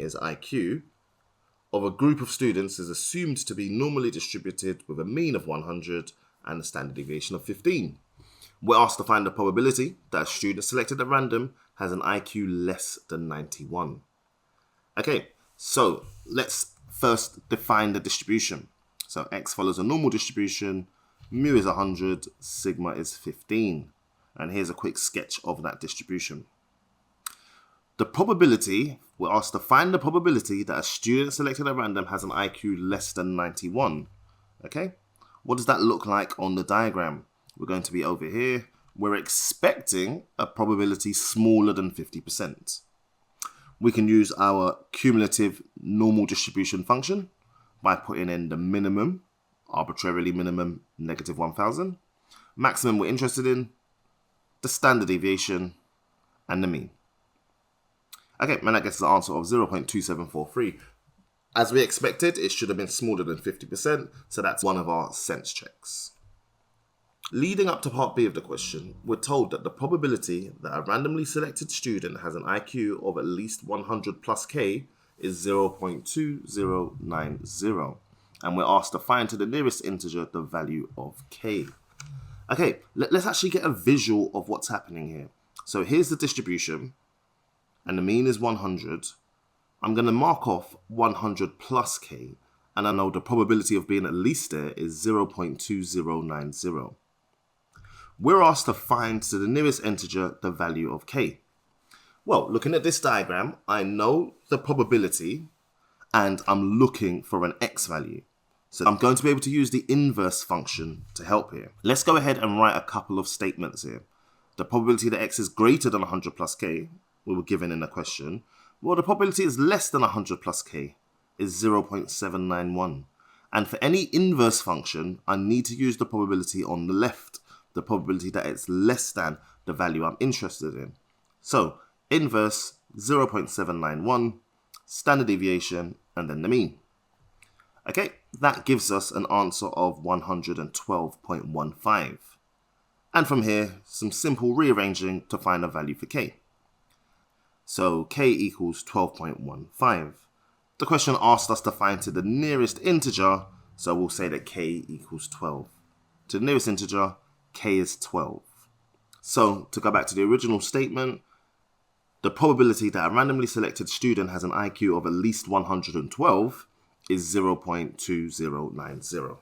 is IQ, of a group of students is assumed to be normally distributed with a mean of 100 and a standard deviation of 15. We're asked to find the probability that a student selected at random has an IQ less than 91. Okay, so let's first define the distribution. So X follows a normal distribution, mu is 100, sigma is 15. And here's a quick sketch of that distribution. The probability, we're asked to find the probability that a student selected at random has an IQ less than 91. Okay, what does that look like on the diagram? We're going to be over here. We're expecting a probability smaller than 50%. We can use our cumulative normal distribution function by putting in the minimum, arbitrarily minimum, negative 1,000. Maximum we're interested in, the standard deviation, and the mean. Okay, and that gets the answer of 0.2743. As we expected, it should have been smaller than 50%, so that's one of our sense checks. Leading up to part B of the question, we're told that the probability that a randomly selected student has an IQ of at least 100 plus K is 0.2090. And we're asked to find to the nearest integer the value of K. Okay, let's actually get a visual of what's happening here. So here's the distribution, and the mean is 100. I'm going to mark off 100 plus K, and I know the probability of being at least there is 0.2090. We're asked to find to the nearest integer the value of K. Well, looking at this diagram, I know the probability and I'm looking for an X value. So I'm going to be able to use the inverse function to help here. Let's go ahead and write a couple of statements here. The probability that X is greater than 100 plus K, we were given in the question. Well, the probability is less than 100 plus K is 0.791. And for any inverse function, I need to use the probability on the left. The probability that it's less than the value I'm interested in. So inverse 0.791, standard deviation, and then the mean. Okay, that gives us an answer of 112.15. And from here, some simple rearranging to find a value for K. So K equals 12.15. The question asked us to find to the nearest integer, so we'll say that K equals 12. To the nearest integer, K is 12. So, to go back to the original statement, the probability that a randomly selected student has an IQ of at least 112 is 0.2090.